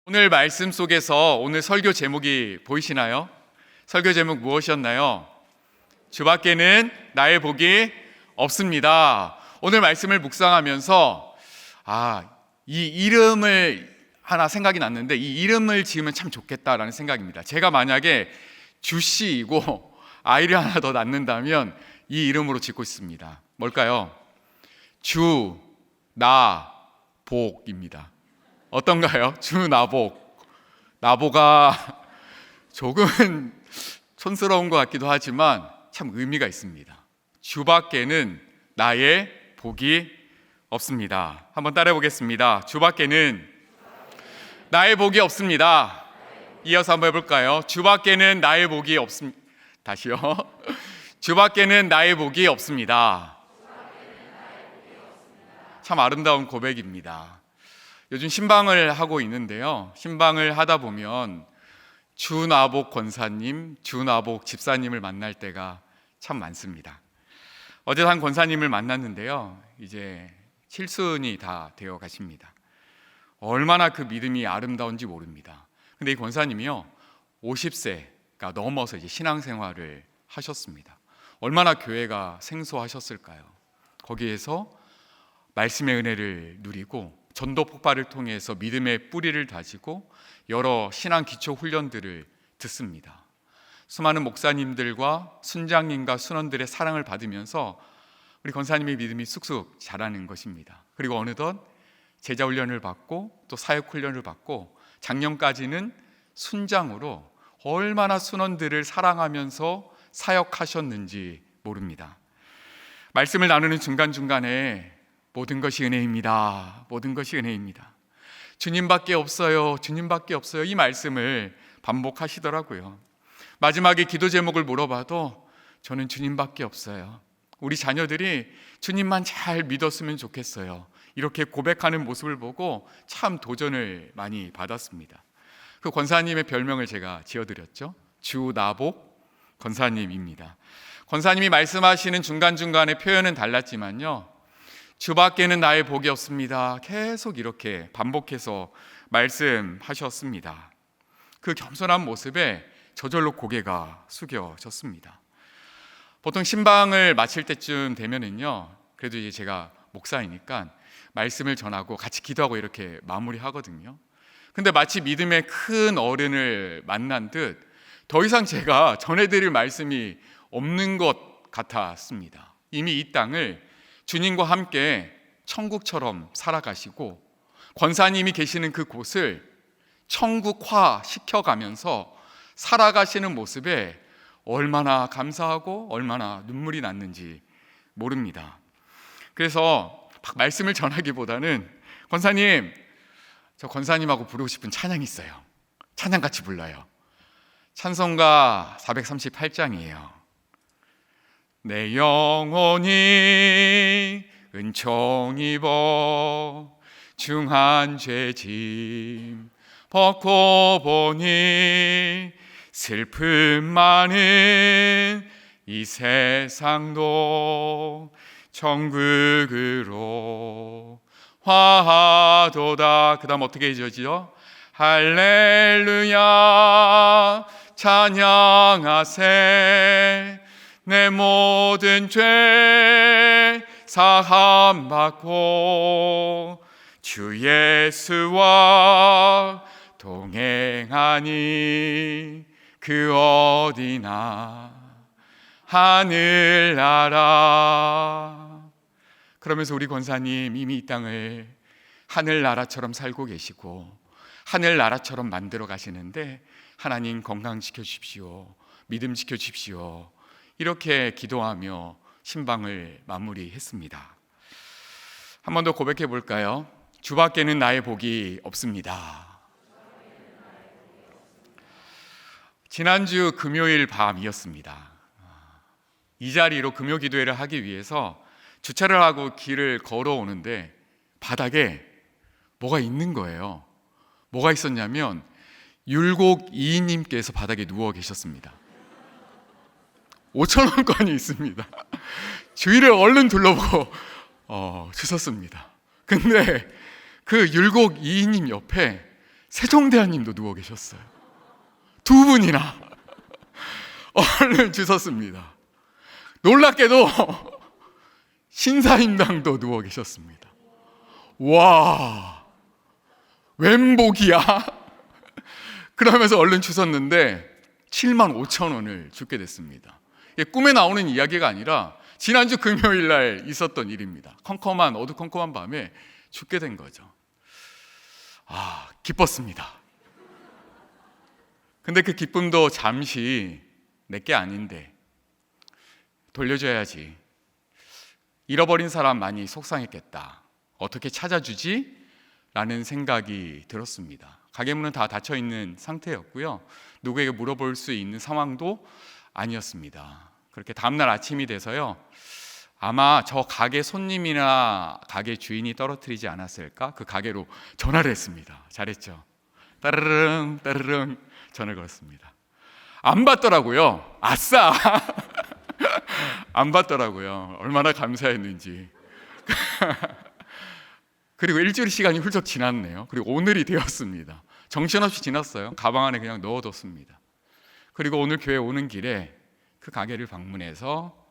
오늘 말씀 속에서 오늘 설교 제목이 보이시나요? 설교 제목 무엇이었나요? 주밖에는 나의 복이 없습니다. 오늘 말씀을 묵상하면서 이 이름을 하나 생각이 났는데, 이 이름을 지으면 참 좋겠다라는 생각입니다. 제가 만약에 주씨이고 아이를 하나 더 낳는다면 이 이름으로 짓고 있습니다. 뭘까요? 주, 나, 복입니다. 어떤가요? 주, 나, 복. 나보가 조금은 촌스러운 것 같기도 하지만 참 의미가 있습니다. 주밖에는 나의 복이 없습니다. 한번 따라해 보겠습니다. 주밖에는 나의 복이 없습니다. 이어서 한번 해볼까요? 주밖에는 나의 복이 없습니다. 다시요. 주밖에는 나의 복이 없습니다. 참 아름다운 고백입니다. 요즘 신방을 하고 있는데요, 신방을 하다 보면 주나복 권사님, 주나복 집사님을 만날 때가 참 많습니다. 어제 한 권사님을 만났는데요, 이제 칠순이 다 되어 가십니다. 얼마나 그 믿음이 아름다운지 모릅니다. 근데 이 권사님이요, 50세가 넘어서 이제 신앙생활을 하셨습니다. 얼마나 교회가 생소하셨을까요? 거기에서 말씀의 은혜를 누리고 전도 폭발을 통해서 믿음의 뿌리를 다지고 여러 신앙 기초 훈련들을 듣습니다. 수많은 목사님들과 순장님과 순원들의 사랑을 받으면서 우리 권사님의 믿음이 쑥쑥 자라는 것입니다. 그리고 어느덧 제자 훈련을 받고 또 사역 훈련을 받고 작년까지는 순장으로 얼마나 순원들을 사랑하면서 사역하셨는지 모릅니다. 말씀을 나누는 중간중간에 모든 것이 은혜입니다. 모든 것이 은혜입니다. 주님밖에 없어요. 주님밖에 없어요. 이 말씀을 반복하시더라고요. 마지막에 기도 제목을 물어봐도 저는 주님밖에 없어요. 우리 자녀들이 주님만 잘 믿었으면 좋겠어요. 이렇게 고백하는 모습을 보고 참 도전을 많이 받았습니다. 그 권사님의 별명을 제가 지어드렸죠. 주나복 권사님입니다. 권사님이 말씀하시는 중간중간에 표현은 달랐지만요, 주밖에는 나의 복이 없습니다. 계속 이렇게 반복해서 말씀하셨습니다. 그 겸손한 모습에 저절로 고개가 숙여졌습니다. 보통 신방을 마칠 때쯤 되면은요, 그래도 이제 제가 목사이니까 말씀을 전하고 같이 기도하고 이렇게 마무리하거든요. 근데 마치 믿음의 큰 어른을 만난 듯 더 이상 제가 전해드릴 말씀이 없는 것 같았습니다. 이미 이 땅을 주님과 함께 천국처럼 살아가시고 권사님이 계시는 그 곳을 천국화 시켜가면서 살아가시는 모습에 얼마나 감사하고 얼마나 눈물이 났는지 모릅니다. 그래서 막 말씀을 전하기보다는 권사님, 저 권사님하고 부르고 싶은 찬양이 있어요. 찬양 같이 불러요. 찬송가 438장이에요. 내 영혼이 은총 입어 중한 죄짐 벗고 보니 슬픔 많은 이 세상도 천국으로 화하도다. 그 다음 어떻게 해주죠? 할렐루야 찬양하세. 내 모든 죄 사함 받고 주 예수와 동행하니 그 어디나 하늘나라. 그러면서 우리 권사님 이미 이 땅을 하늘나라처럼 살고 계시고 하늘나라처럼 만들어 가시는데, 하나님 건강시켜 주십시오, 믿음 지켜 주십시오, 이렇게 기도하며 신방을 마무리했습니다. 한 번 더 고백해 볼까요? 주밖에는 나의 복이 없습니다. 지난주 금요일 밤이었습니다. 이 자리로 금요 기도회를 하기 위해서 주차를 하고 길을 걸어오는데 바닥에 뭐가 있는 거예요. 뭐가 있었냐면 율곡 이인님께서 바닥에 누워 계셨습니다. 5,000원권이 있습니다. 주위를 얼른 둘러보고 주셨습니다. 근데 그 율곡 이인님 옆에 세종대왕님도 누워 계셨어요. 두 분이나 얼른 주셨습니다. 놀랍게도 신사임당도 누워 계셨습니다. 와, 웬 복이야? 그러면서 얼른 주셨는데 75,000원을 주게 됐습니다. 이게 꿈에 나오는 이야기가 아니라 지난주 금요일 날 있었던 일입니다. 어두컴컴한 밤에 죽게 된 거죠. 기뻤습니다. 근데 그 기쁨도 잠시 내게 아닌데 돌려줘야지. 잃어버린 사람 많이 속상했겠다. 어떻게 찾아주지? 라는 생각이 들었습니다. 가게 문은 다 닫혀 있는 상태였고요. 누구에게 물어볼 수 있는 상황도 아니었습니다. 그렇게 다음날 아침이 돼서요, 아마 저 가게 손님이나 가게 주인이 떨어뜨리지 않았을까? 그 가게로 전화를 했습니다. 잘했죠. 따르릉 따르릉 전화를 걸었습니다. 안 받더라고요. 아싸. 안 받더라고요. 얼마나 감사했는지. 그리고 일주일 시간이 훌쩍 지났네요. 그리고 오늘이 되었습니다. 정신없이 지났어요. 가방 안에 그냥 넣어뒀습니다. 그리고 오늘 교회 오는 길에 그 가게를 방문해서,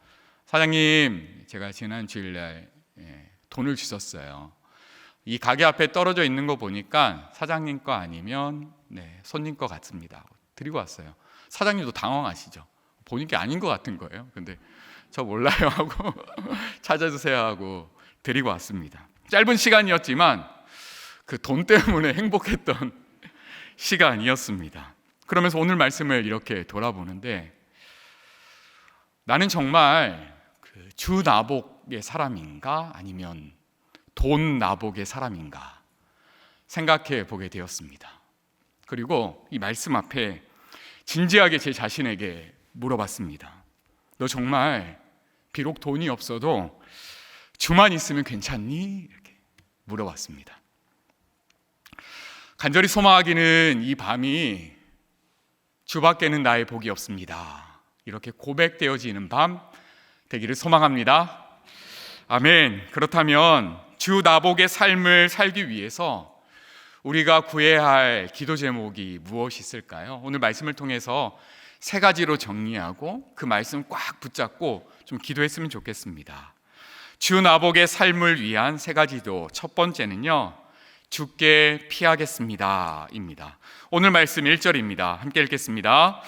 사장님, 제가 지난 주일날 돈을 주셨어요. 이 가게 앞에 떨어져 있는 거 보니까 사장님 거 아니면 손님 거 같습니다. 드리고 왔어요. 사장님도 당황하시죠. 보니까 아닌 것 같은 거예요. 근데 저 몰라요 하고 찾아주세요 하고 드리고 왔습니다. 짧은 시간이었지만 그 돈 때문에 행복했던 시간이었습니다. 그러면서 오늘 말씀을 이렇게 돌아보는데, 나는 정말 그 주 나복의 사람인가 아니면 돈 나복의 사람인가 생각해 보게 되었습니다. 그리고 이 말씀 앞에 진지하게 제 자신에게 물어봤습니다. 너 정말 비록 돈이 없어도 주만 있으면 괜찮니? 이렇게 물어봤습니다. 간절히 소망하기는 이 밤이 주밖에는 나의 복이 없습니다. 이렇게 고백되어지는 밤 되기를 소망합니다. 아멘. 그렇다면 주 나복의 삶을 살기 위해서 우리가 구해야 할 기도 제목이 무엇이 있을까요? 오늘 말씀을 통해서 3가지로 정리하고 그 말씀 꽉 붙잡고 좀 기도했으면 좋겠습니다. 주 나복의 삶을 위한 3가지도, 첫 번째는요, 주께 피하겠습니다 입니다. 오늘 말씀 1절입니다. 함께 읽겠습니다.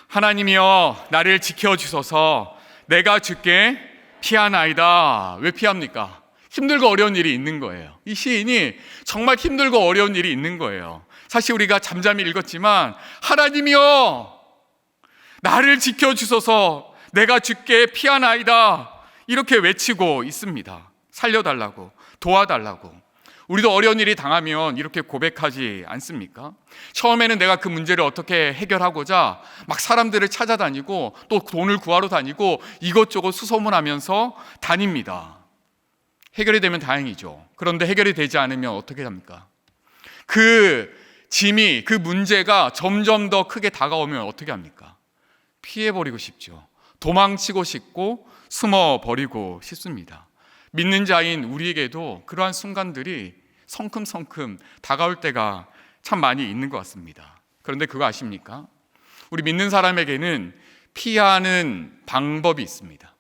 하나님이여 나를 지켜주소서. 내가 주께 피하나이다. 왜 피합니까? 힘들고 어려운 일이 있는 거예요. 이 시인이 정말 힘들고 어려운 일이 있는 거예요. 사실 우리가 잠잠히 읽었지만 하나님이여 나를 지켜주소서. 내가 주께 피하나이다. 이렇게 외치고 있습니다. 살려달라고, 도와달라고. 우리도 어려운 일이 당하면 이렇게 고백하지 않습니까? 처음에는 내가 그 문제를 어떻게 해결하고자 막 사람들을 찾아다니고 또 돈을 구하러 다니고 이것저것 수소문하면서 다닙니다. 해결이 되면 다행이죠. 그런데 해결이 되지 않으면 어떻게 합니까? 그 짐이, 그 문제가 점점 더 크게 다가오면 어떻게 합니까? 피해버리고 싶죠. 도망치고 싶고 숨어버리고 싶습니다. 믿는 자인 우리에게도 그러한 순간들이 성큼성큼 다가올 때가 참 많이 있는 것 같습니다. 그런데 그거 아십니까? 우리 믿는 사람에게는 피하는 방법이 있습니다.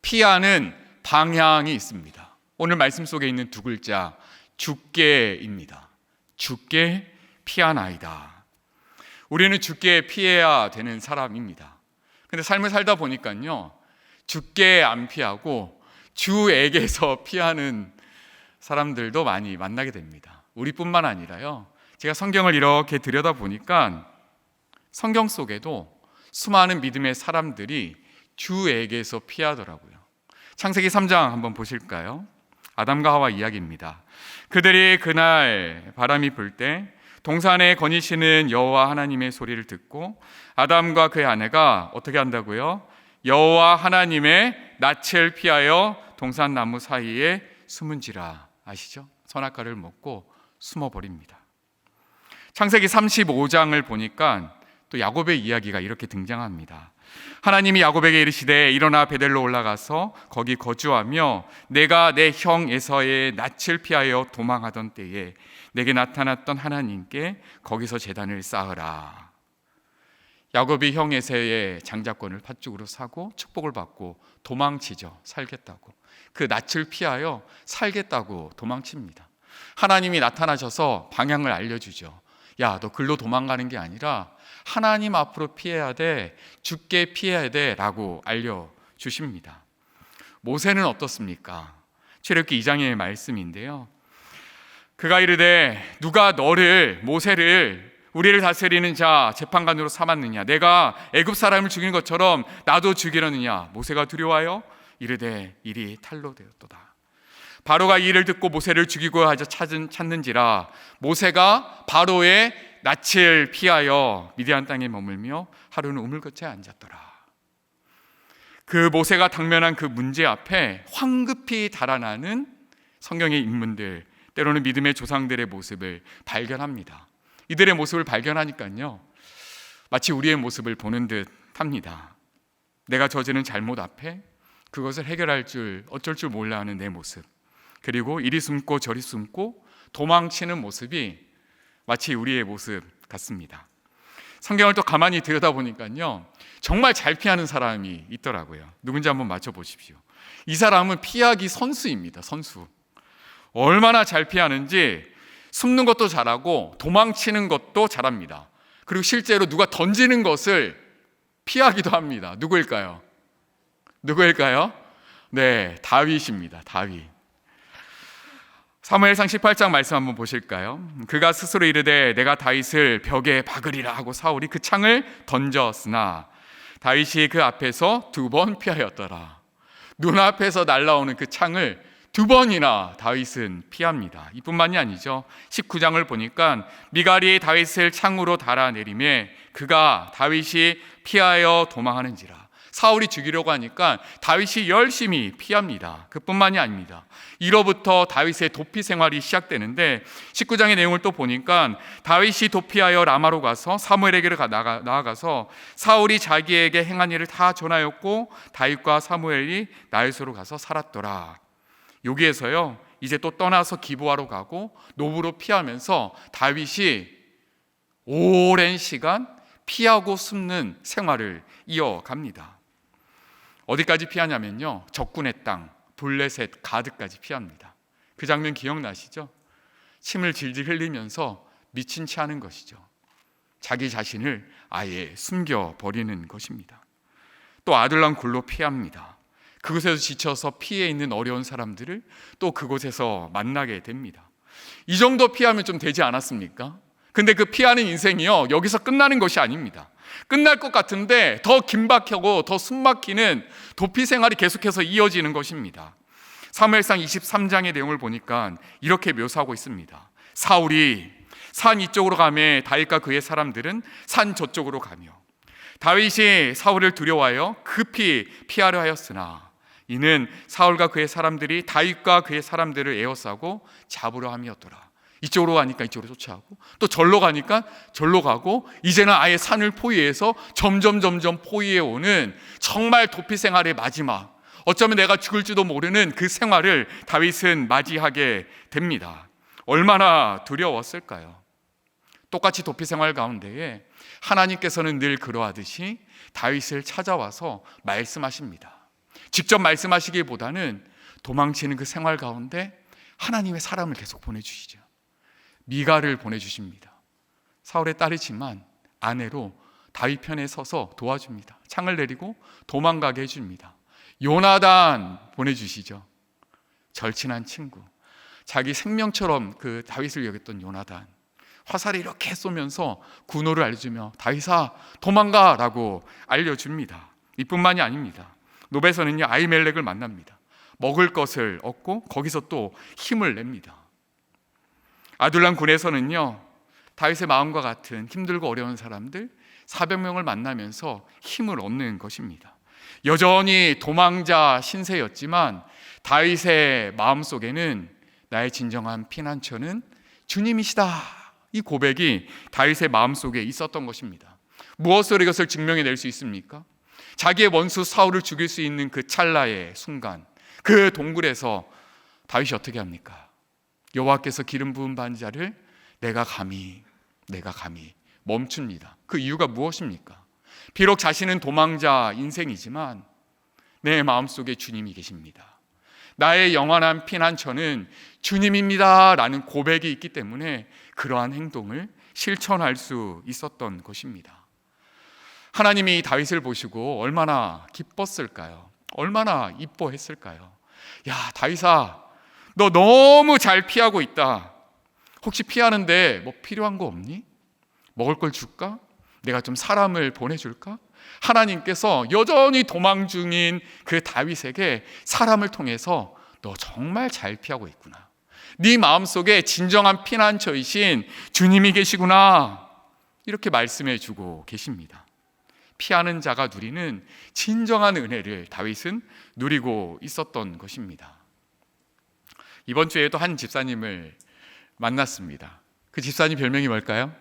피하는 방향이 있습니다. 오늘 말씀 속에 있는 2글자, 주께입니다. 주께 피하나이다. 우리는 주께 피해야 되는 사람입니다. 근데 삶을 살다 보니까요, 주께 안 피하고 주에게서 피하는 사람들도 많이 만나게 됩니다. 우리뿐만 아니라요, 제가 성경을 이렇게 들여다보니까 성경 속에도 수많은 믿음의 사람들이 주에게서 피하더라고요. 창세기 3장 한번 보실까요? 아담과 하와 이야기입니다. 그들이 그날 바람이 불 때 동산에 거니시는 여호와 하나님의 소리를 듣고 아담과 그의 아내가 어떻게 한다고요? 여호와 하나님의 낯을 피하여 동산 나무 사이에 숨은지라. 아시죠? 선악과를 먹고 숨어버립니다. 창세기 35장을 보니까 또 야곱의 이야기가 이렇게 등장합니다. 하나님이 야곱에게 이르시되 일어나 베델로 올라가서 거기 거주하며 내가 내 형 에서의 낯을 피하여 도망하던 때에 내게 나타났던 하나님께 거기서 제단을 쌓으라. 야곱이 형 에서의 장자권을 팥죽으로 사고 축복을 받고 도망치죠. 살겠다고. 그 낯을 피하여 살겠다고 도망칩니다. 하나님이 나타나셔서 방향을 알려주죠. 야, 너 글로 도망가는 게 아니라 하나님 앞으로 피해야 돼, 죽게 피해야 돼 라고 알려주십니다. 모세는 어떻습니까? 출애굽기 2장의 말씀인데요, 그가 이르되 누가 너를, 모세를 우리를 다스리는 자 재판관으로 삼았느냐? 내가 애굽 사람을 죽이는 것처럼 나도 죽이려느냐? 모세가 두려워하여 이르되 일이 탈로 되었도다. 바로가 이 일을 듣고 모세를 죽이고 하자 찾는지라 모세가 바로의 낯을 피하여 미디안 땅에 머물며 하루는 우물겉에 앉았더라. 그 모세가 당면한 그 문제 앞에 황급히 달아나는 성경의 인물들, 때로는 믿음의 조상들의 모습을 발견합니다. 이들의 모습을 발견하니까요, 마치 우리의 모습을 보는 듯 합니다. 내가 저지른 잘못 앞에 그것을 해결할 줄, 어쩔 줄 몰라 하는 내 모습, 그리고 이리 숨고 저리 숨고 도망치는 모습이 마치 우리의 모습 같습니다. 성경을 또 가만히 들여다보니까요, 정말 잘 피하는 사람이 있더라고요. 누군지 한번 맞춰보십시오. 이 사람은 피하기 선수입니다. 선수. 얼마나 잘 피하는지 숨는 것도 잘하고 도망치는 것도 잘합니다. 그리고 실제로 누가 던지는 것을 피하기도 합니다. 누구일까요? 네, 다윗입니다. 다윗. 사무엘상 18장 말씀 한번 보실까요? 그가 스스로 이르되 내가 다윗을 벽에 박으리라 하고 사울이 그 창을 던졌으나 다윗이 그 앞에서 2번 피하였더라. 눈앞에서 날아오는 그 창을 2번이나 다윗은 피합니다. 이뿐만이 아니죠. 19장을 보니까 미갈이 다윗을 창으로 달아내리매 그가 다윗이 피하여 도망하는지라. 사울이 죽이려고 하니까 다윗이 열심히 피합니다. 그뿐만이 아닙니다. 이로부터 다윗의 도피 생활이 시작되는데 19장의 내용을 또 보니까 다윗이 도피하여 라마로 가서 사무엘에게로 나아가서 사울이 자기에게 행한 일을 다 전하였고 다윗과 사무엘이 나요스로 가서 살았더라. 여기에서요, 이제 또 떠나서 기브아로 가고 노브로 피하면서 다윗이 오랜 시간 피하고 숨는 생활을 이어갑니다. 어디까지 피하냐면요, 적군의 땅 블레셋 가드까지 피합니다. 그 장면 기억나시죠? 침을 질질 흘리면서 미친 채 하는 것이죠. 자기 자신을 아예 숨겨버리는 것입니다. 또 아둘람 굴로 피합니다. 그곳에서 지쳐서 피해 있는 어려운 사람들을 또 그곳에서 만나게 됩니다. 이 정도 피하면 좀 되지 않았습니까? 근데 그 피하는 인생이요, 여기서 끝나는 것이 아닙니다. 끝날 것 같은데 더 긴박하고 더 숨막히는 도피 생활이 계속해서 이어지는 것입니다. 사무엘상 23장의 내용을 보니까 이렇게 묘사하고 있습니다. 사울이 산 이쪽으로 가매 다윗과 그의 사람들은 산 저쪽으로 가며 다윗이 사울을 두려워하여 급히 피하려 하였으나 이는 사울과 그의 사람들이 다윗과 그의 사람들을 에워싸고 잡으려 함이었더라. 이쪽으로 가니까 이쪽으로 쫓아가고 또 절로 가니까 절로 가고 이제는 아예 산을 포위해서 점점 포위해 오는 정말 도피 생활의 마지막, 어쩌면 내가 죽을지도 모르는 그 생활을 다윗은 맞이하게 됩니다. 얼마나 두려웠을까요? 똑같이 도피 생활 가운데에 하나님께서는 늘 그러하듯이 다윗을 찾아와서 말씀하십니다. 직접 말씀하시기보다는 도망치는 그 생활 가운데 하나님의 사람을 계속 보내주시죠. 미갈을 보내주십니다. 사울의 딸이지만 아내로 다윗 편에 서서 도와줍니다. 창을 내리고 도망가게 해줍니다. 요나단 보내주시죠. 절친한 친구, 자기 생명처럼 그 다윗을 여겼던 요나단, 화살을 이렇게 쏘면서 군호를 알려주며 다윗아 도망가 라고 알려줍니다. 이뿐만이 아닙니다. 노베에서는요, 아히멜렉을 만납니다. 먹을 것을 얻고 거기서 또 힘을 냅니다. 아둘람 군에서는요, 다윗의 마음과 같은 힘들고 어려운 사람들 400명을 만나면서 힘을 얻는 것입니다. 여전히 도망자 신세였지만 다윗의 마음속에는 나의 진정한 피난처는 주님이시다, 이 고백이 다윗의 마음속에 있었던 것입니다. 무엇으로 이것을 증명해낼 수 있습니까? 자기의 원수 사울을 죽일 수 있는 그 찰나의 순간, 그 동굴에서 다윗이 어떻게 합니까? 여호와께서 기름 부은 반자를 내가 감히 멈춥니다. 그 이유가 무엇입니까? 비록 자신은 도망자 인생이지만 내 마음속에 주님이 계십니다. 나의 영원한 피난처는 주님입니다 라는 고백이 있기 때문에 그러한 행동을 실천할 수 있었던 것입니다. 하나님이 다윗을 보시고 얼마나 기뻤을까요? 얼마나 이뻐했을까요? 야, 다윗아, 너 너무 잘 피하고 있다. 혹시 피하는데 뭐 필요한 거 없니? 먹을 걸 줄까? 내가 좀 사람을 보내줄까? 하나님께서 여전히 도망 중인 그 다윗에게 사람을 통해서 너 정말 잘 피하고 있구나. 네 마음속에 진정한 피난처이신 주님이 계시구나. 이렇게 말씀해 주고 계십니다. 피하는 자가 누리는 진정한 은혜를 다윗은 누리고 있었던 것입니다. 이번 주에도 한 집사님을 만났습니다. 그 집사님 별명이 뭘까요?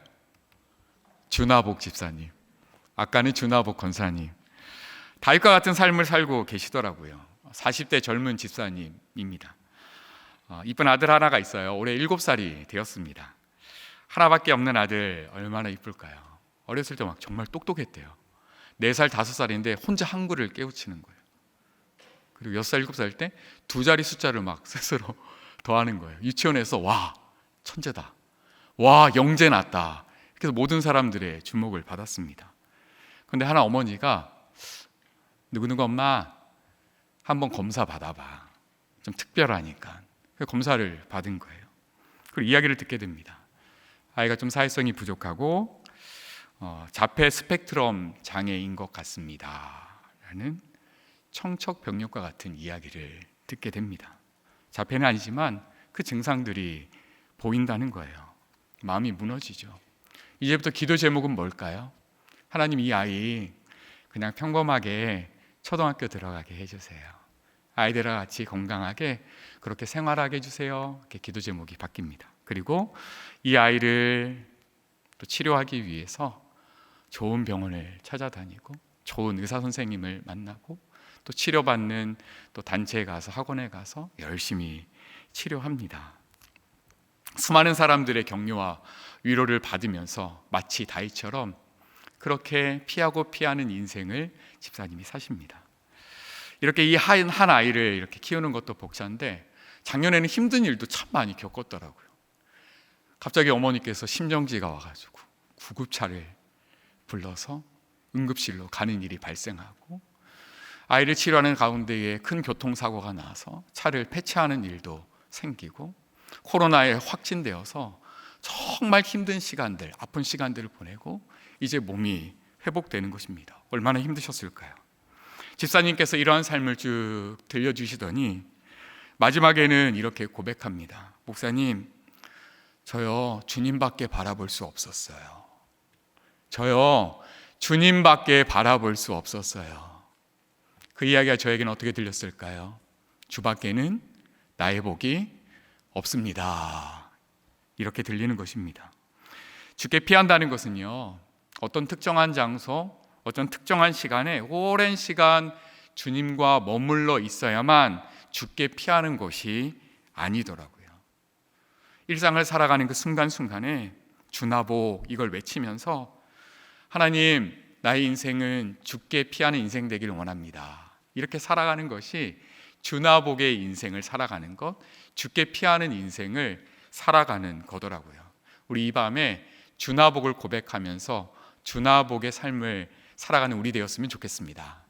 주나복 집사님. 아까는 주나복 권사님. 다윗과 같은 삶을 살고 계시더라고요. 40대 젊은 집사님입니다. 이쁜 아들 하나가 있어요. 올해 7살이 되었습니다. 하나밖에 없는 아들 얼마나 이쁠까요? 어렸을 때 막 정말 똑똑했대요. 4살, 5살인데 혼자 한글을 깨우치는 거예요. 그리고 6살, 7살 때 2자리 숫자를 막 스스로 더하는 거예요. 유치원에서 와, 천재다. 와, 영재 났다. 그래서 모든 사람들의 주목을 받았습니다. 그런데 하나 어머니가 누구누구 엄마 한번 검사 받아봐. 좀 특별하니까. 그래서 검사를 받은 거예요. 그리고 이야기를 듣게 됩니다. 아이가 좀 사회성이 부족하고 자폐 스펙트럼 장애인 것 같습니다 라는 청척병력과 같은 이야기를 듣게 됩니다. 자폐는 아니지만 그 증상들이 보인다는 거예요. 마음이 무너지죠. 이제부터 기도 제목은 뭘까요? 하나님, 이 아이 그냥 평범하게 초등학교 들어가게 해주세요. 아이들과 같이 건강하게 그렇게 생활하게 해주세요. 이렇게 기도 제목이 바뀝니다. 그리고 이 아이를 또 치료하기 위해서 좋은 병원을 찾아다니고 좋은 의사 선생님을 만나고 또 치료받는 또 단체에 가서 학원에 가서 열심히 치료합니다. 수많은 사람들의 격려와 위로를 받으면서 마치 다윗처럼 그렇게 피하고 피하는 인생을 집사님이 사십니다. 이렇게 이 한 아이를 이렇게 키우는 것도 벅찬데 작년에는 힘든 일도 참 많이 겪었더라고요. 갑자기 어머니께서 심정지가 와가지고 구급차를 불러서 응급실로 가는 일이 발생하고 아이를 치료하는 가운데에 큰 교통사고가 나서 차를 폐차하는 일도 생기고 코로나에 확진되어서 정말 힘든 시간들, 아픈 시간들을 보내고 이제 몸이 회복되는 것입니다. 얼마나 힘드셨을까요? 집사님께서 이러한 삶을 쭉 들려주시더니 마지막에는 이렇게 고백합니다. 목사님, 저요 주님밖에 바라볼 수 없었어요. 저요 주님밖에 바라볼 수 없었어요. 그 이야기가 저에게는 어떻게 들렸을까요? 주밖에는 나의 복이 없습니다. 이렇게 들리는 것입니다. 주께 피한다는 것은요, 어떤 특정한 장소, 어떤 특정한 시간에 오랜 시간 주님과 머물러 있어야만 주께 피하는 것이 아니더라고요. 일상을 살아가는 그 순간순간에 주나복 이걸 외치면서 하나님, 나의 인생은 주께 피하는 인생 되기를 원합니다. 이렇게 살아가는 것이 주나복의 인생을 살아가는 것, 주께 피하는 인생을 살아가는 거더라고요. 우리 이 밤에 주나복을 고백하면서 주나복의 삶을 살아가는 우리 되었으면 좋겠습니다.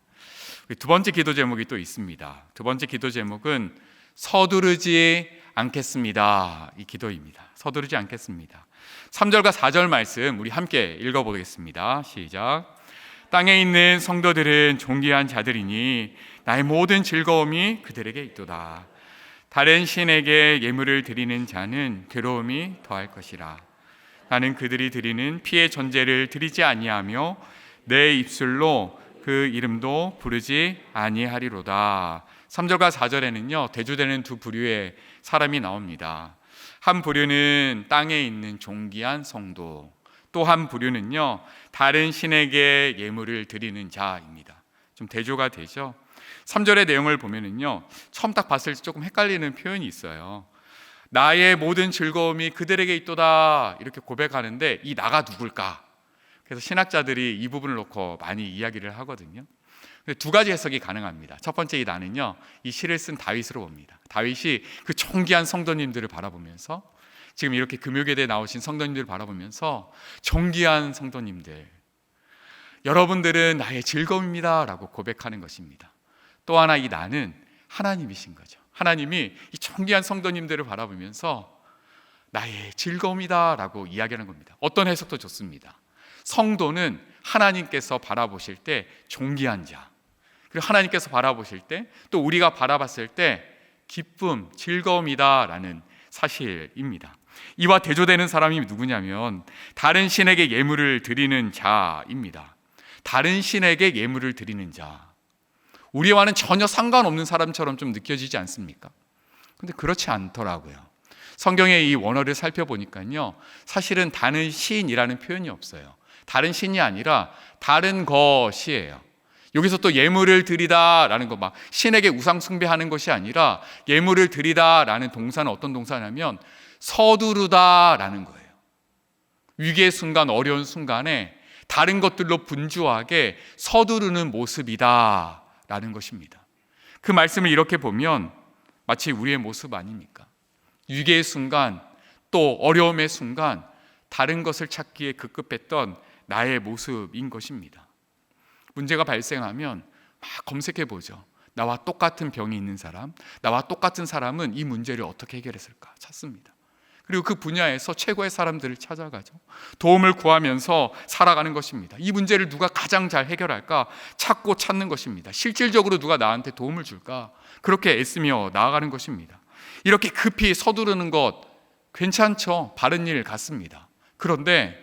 두 번째 기도 제목이 또 있습니다. 두 번째 기도 제목은 서두르지 않겠습니다. 이 기도입니다. 서두르지 않겠습니다. 3절과 4절 말씀 우리 함께 읽어보겠습니다. 시작. 땅에 있는 성도들은 존귀한 자들이니 나의 모든 즐거움이 그들에게 있도다. 다른 신에게 예물을 드리는 자는 괴로움이 더할 것이라. 나는 그들이 드리는 피의 전제를 드리지 아니하며 내 입술로 그 이름도 부르지 아니하리로다. 3절과 4절에는요 대조되는 두 부류의 사람이 나옵니다. 한 부류는 땅에 있는 존귀한 성도, 또 한 부류는요, 다른 신에게 예물을 드리는 자입니다. 좀 대조가 되죠. 3절의 내용을 보면은요, 처음 딱 봤을 때 조금 헷갈리는 표현이 있어요. 나의 모든 즐거움이 그들에게 있도다 이렇게 고백하는데 이 나가 누굴까? 그래서 신학자들이 이 부분을 놓고 많이 이야기를 하거든요. 두 가지 해석이 가능합니다. 첫 번째, 이 나는요, 이 시를 쓴 다윗으로 봅니다. 다윗이 그 존귀한 성도님들을 바라보면서, 지금 이렇게 금요예대에 나오신 성도님들을 바라보면서, 존귀한 성도님들, 여러분들은 나의 즐거움입니다 라고 고백하는 것입니다. 또 하나, 이 나는 하나님이신 거죠. 하나님이 이 존귀한 성도님들을 바라보면서 나의 즐거움이다 라고 이야기하는 겁니다. 어떤 해석도 좋습니다. 성도는 하나님께서 바라보실 때 존귀한 자, 그리고 하나님께서 바라보실 때, 또 우리가 바라봤을 때 기쁨, 즐거움이다 라는 사실입니다. 이와 대조되는 사람이 누구냐면 다른 신에게 예물을 드리는 자입니다. 다른 신에게 예물을 드리는 자, 우리와는 전혀 상관없는 사람처럼 좀 느껴지지 않습니까? 근데 그렇지 않더라고요. 성경의 이 원어를 살펴보니까요, 사실은 다른 신이라는 표현이 없어요. 다른 신이 아니라 다른 것이에요. 여기서 또 예물을 드리다라는 거, 막 신에게 우상 숭배하는 것이 아니라 예물을 드리다라는 동사는 어떤 동사냐면 서두르다라는 거예요. 위기의 순간, 어려운 순간에 다른 것들로 분주하게 서두르는 모습이다라는 것입니다. 그 말씀을 이렇게 보면 마치 우리의 모습 아닙니까? 위기의 순간, 또 어려움의 순간 다른 것을 찾기에 급급했던 나의 모습인 것입니다. 문제가 발생하면 막 검색해 보죠. 나와 똑같은 병이 있는 사람, 나와 똑같은 사람은 이 문제를 어떻게 해결했을까 찾습니다. 그리고 그 분야에서 최고의 사람들을 찾아가죠. 도움을 구하면서 살아가는 것입니다. 이 문제를 누가 가장 잘 해결할까 찾고 찾는 것입니다. 실질적으로 누가 나한테 도움을 줄까, 그렇게 애쓰며 나아가는 것입니다. 이렇게 급히 서두르는 것 괜찮죠. 바른 일 같습니다. 그런데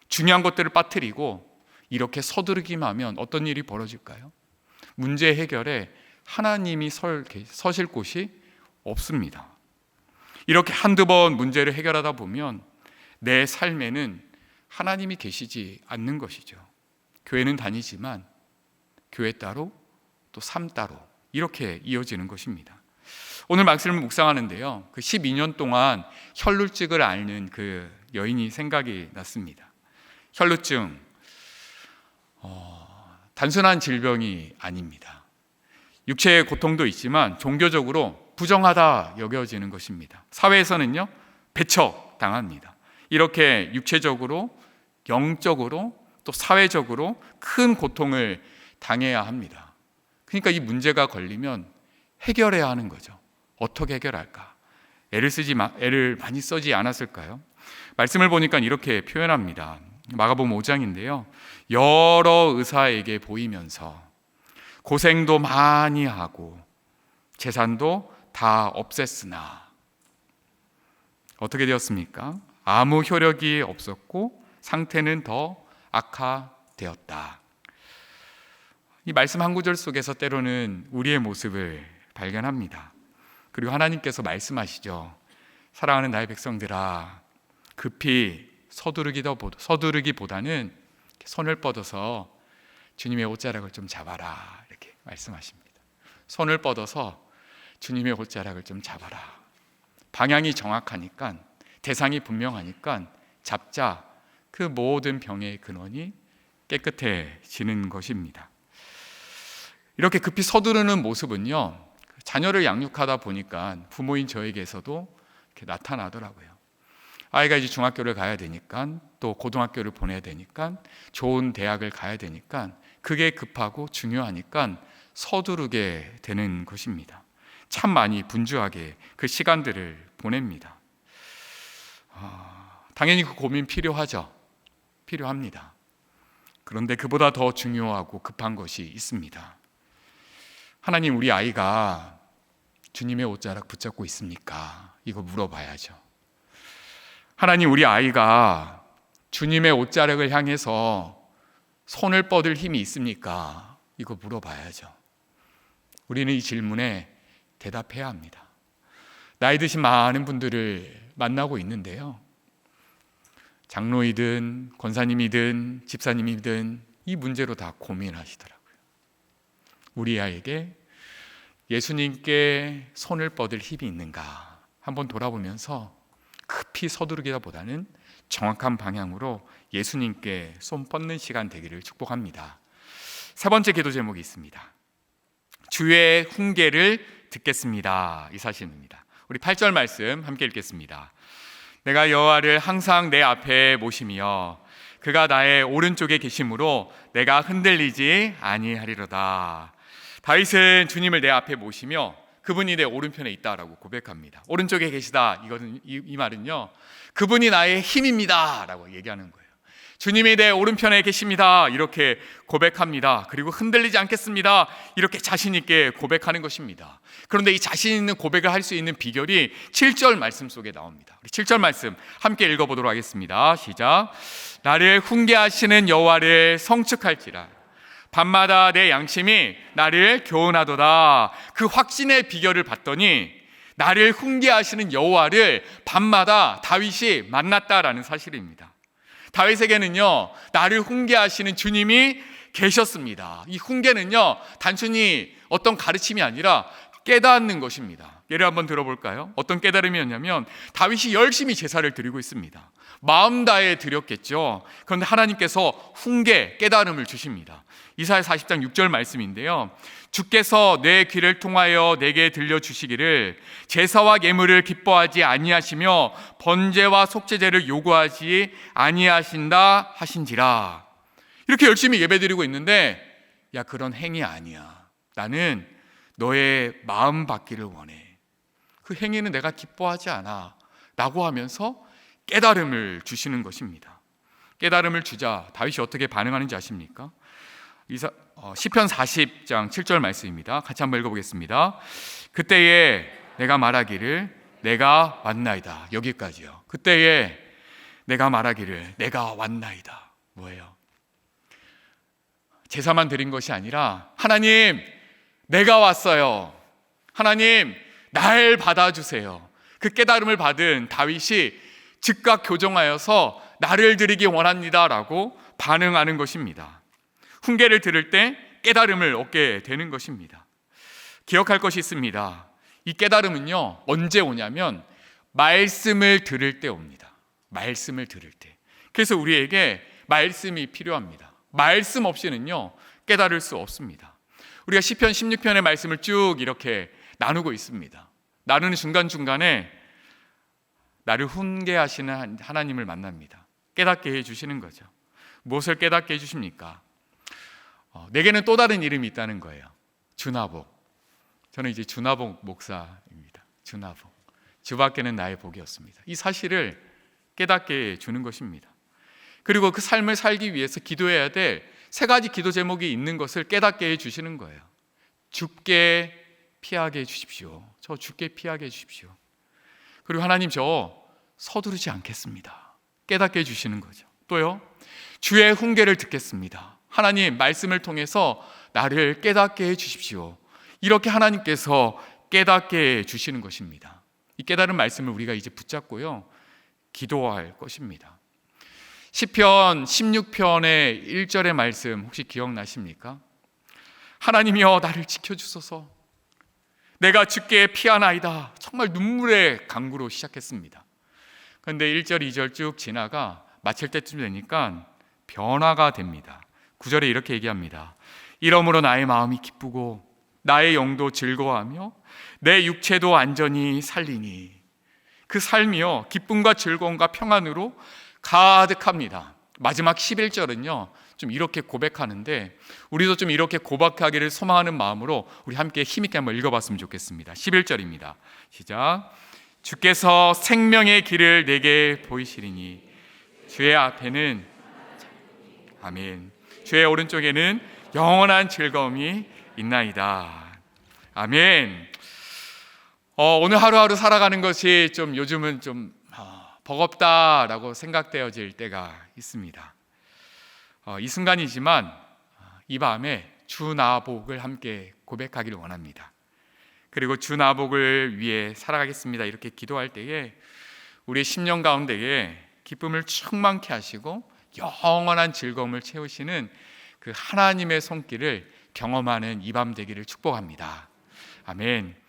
중요한 것들을 빠뜨리고 이렇게 서두르기만 하면 어떤 일이 벌어질까요? 문제 해결에 하나님이 서실 곳이 없습니다. 이렇게 한두 번 문제를 해결하다 보면 내 삶에는 하나님이 계시지 않는 것이죠. 교회는 다니지만 교회 따로 또 삶 따로 이렇게 이어지는 것입니다. 오늘 말씀을 묵상하는데요, 그 12년 동안 혈루증을 앓는 그 여인이 생각이 났습니다. 혈루증, 단순한 질병이 아닙니다. 육체의 고통도 있지만 종교적으로 부정하다 여겨지는 것입니다. 사회에서는요, 배척당합니다. 이렇게 육체적으로, 영적으로, 또 사회적으로 큰 고통을 당해야 합니다. 그러니까 이 문제가 걸리면 해결해야 하는 거죠. 어떻게 해결할까? 애를 많이 쓰지 않았을까요? 말씀을 보니까 이렇게 표현합니다. 마가복음 5장인데요, 여러 의사에게 보이면서 고생도 많이 하고 재산도 다 없앴으나 어떻게 되었습니까? 아무 효력이 없었고 상태는 더 악화되었다. 이 말씀 한 구절 속에서 때로는 우리의 모습을 발견합니다. 그리고 하나님께서 말씀하시죠. 사랑하는 나의 백성들아, 급히 서두르기보다는 손을 뻗어서 주님의 옷자락을 좀 잡아라, 이렇게 말씀하십니다. 손을 뻗어서 주님의 옷자락을 좀 잡아라. 방향이 정확하니까, 대상이 분명하니까 잡자. 그 모든 병의 근원이 깨끗해지는 것입니다. 이렇게 급히 서두르는 모습은요, 자녀를 양육하다 보니까 부모인 저에게서도 이렇게 나타나더라고요. 아이가 이제 중학교를 가야 되니까, 또 고등학교를 보내야 되니까, 좋은 대학을 가야 되니까, 그게 급하고 중요하니까 서두르게 되는 것입니다. 참 많이 분주하게 그 시간들을 보냅니다. 당연히 그 고민 필요하죠. 필요합니다. 그런데 그보다 더 중요하고 급한 것이 있습니다. 하나님, 우리 아이가 주님의 옷자락 붙잡고 있습니까? 이거 물어봐야죠. 하나님, 우리 아이가 주님의 옷자락을 향해서 손을 뻗을 힘이 있습니까? 이거 물어봐야죠. 우리는 이 질문에 대답해야 합니다. 나이 드신 많은 분들을 만나고 있는데요, 장로이든 권사님이든 집사님이든 이 문제로 다 고민하시더라고요. 우리 아이에게 예수님께 손을 뻗을 힘이 있는가 한번 돌아보면서 급히 서두르기보다는 정확한 방향으로 예수님께 손 뻗는 시간 되기를 축복합니다. 세 번째 기도 제목이 있습니다. 주의 훈계를 듣겠습니다. 이 사실입니다. 우리 8절 말씀 함께 읽겠습니다. 내가 여호와를 항상 내 앞에 모시며 그가 나의 오른쪽에 계심으로 내가 흔들리지 아니하리로다. 다윗은 주님을 내 앞에 모시며 그분이 내 오른편에 있다라고 고백합니다. 오른쪽에 계시다, 이 말은요, 그분이 나의 힘입니다 라고 얘기하는 거예요. 주님이 내 오른편에 계십니다 이렇게 고백합니다. 그리고 흔들리지 않겠습니다 이렇게 자신 있게 고백하는 것입니다. 그런데 이 자신 있는 고백을 할 수 있는 비결이 7절 말씀 속에 나옵니다. 우리 7절 말씀 함께 읽어보도록 하겠습니다. 시작. 나를 훈계하시는 여호와를 성축할지라 밤마다 내 양심이 나를 교훈하도다. 그 확신의 비결을 봤더니 나를 훈계하시는 여호와를 밤마다 다윗이 만났다라는 사실입니다. 다윗에게는요, 나를 훈계하시는 주님이 계셨습니다. 이 훈계는요, 단순히 어떤 가르침이 아니라 깨닫는 것입니다. 예를 한번 들어볼까요? 어떤 깨달음이었냐면 다윗이 열심히 제사를 드리고 있습니다. 마음 다해 드렸겠죠. 그런데 하나님께서 훈계, 깨달음을 주십니다. 이사야 40장 6절 말씀인데요, 주께서 내 귀를 통하여 내게 들려주시기를 제사와 예물을 기뻐하지 아니하시며 번제와 속죄제를 요구하지 아니하신다 하신지라. 이렇게 열심히 예배드리고 있는데, 야, 그런 행위 아니야. 나는 너의 마음 받기를 원해. 그 행위는 내가 기뻐하지 않아 라고 하면서 깨달음을 주시는 것입니다. 깨달음을 주자 다윗이 어떻게 반응하는지 아십니까? 시편 40장 7절 말씀입니다. 같이 한번 읽어보겠습니다. 그때에 내가 말하기를 내가 왔나이다. 여기까지요. 그때에 내가 말하기를 내가 왔나이다. 뭐예요? 제사만 드린 것이 아니라 하나님, 내가 왔어요. 하나님, 날 받아주세요. 그 깨달음을 받은 다윗이 즉각 교정하여서 나를 드리기 원합니다 라고 반응하는 것입니다. 훈계를 들을 때 깨달음을 얻게 되는 것입니다. 기억할 것이 있습니다. 이 깨달음은요, 언제 오냐면 말씀을 들을 때 옵니다. 말씀을 들을 때. 그래서 우리에게 말씀이 필요합니다. 말씀 없이는요, 깨달을 수 없습니다. 우리가 시편 16편의 말씀을 쭉 이렇게 나누고 있습니다. 나누는 중간중간에 나를 훈계하시는 하나님을 만납니다. 깨닫게 해주시는 거죠. 무엇을 깨닫게 해주십니까? 내게는 또 다른 이름이 있다는 거예요. 주나복. 저는 이제 주나복 목사입니다. 주나복. 주밖에는 나의 복이 없습니다. 이 사실을 깨닫게 해주는 것입니다. 그리고 그 삶을 살기 위해서 기도해야 될 세 가지 기도 제목이 있는 것을 깨닫게 해주시는 거예요. 죽게 피하게 해주십시오. 저 죽게 피하게 해주십시오. 그리고 하나님, 저 서두르지 않겠습니다. 깨닫게 해주시는 거죠. 또요, 주의 훈계를 듣겠습니다. 하나님, 말씀을 통해서 나를 깨닫게 해주십시오. 이렇게 하나님께서 깨닫게 해주시는 것입니다. 이 깨달은 말씀을 우리가 이제 붙잡고요, 기도할 것입니다. 시편 16편의 1절의 말씀 혹시 기억나십니까? 하나님이여 나를 지켜주소서. 내가 죽게 피하나이다. 정말 눈물의 강구로 시작했습니다. 그런데 1절, 2절 쭉 지나가 마칠 때쯤 되니까 변화가 됩니다. 9절에 이렇게 얘기합니다. 이러므로 나의 마음이 기쁘고 나의 영도 즐거워하며 내 육체도 안전히 살리니. 그 삶이요, 기쁨과 즐거움과 평안으로 가득합니다. 마지막 11절은요 좀 이렇게 고백하는데, 우리도 좀 이렇게 고백하기를 소망하는 마음으로 우리 함께 힘있게 한번 읽어봤으면 좋겠습니다. 11절입니다. 시작. 주께서 생명의 길을 내게 보이시리니 주의 앞에는, 아멘, 주의 오른쪽에는 영원한 즐거움이 있나이다. 아멘. 오늘 하루하루 살아가는 것이 좀 요즘은 좀 버겁다라고 생각되어질 때가 있습니다. 이 순간이지만 이 밤에 주 나복을 함께 고백하기를 원합니다. 그리고 주 나복을 위해 살아가겠습니다 이렇게 기도할 때에 우리의 심령 가운데에 기쁨을 충만케 하시고 영원한 즐거움을 채우시는 그 하나님의 손길을 경험하는 이 밤 되기를 축복합니다. 아멘.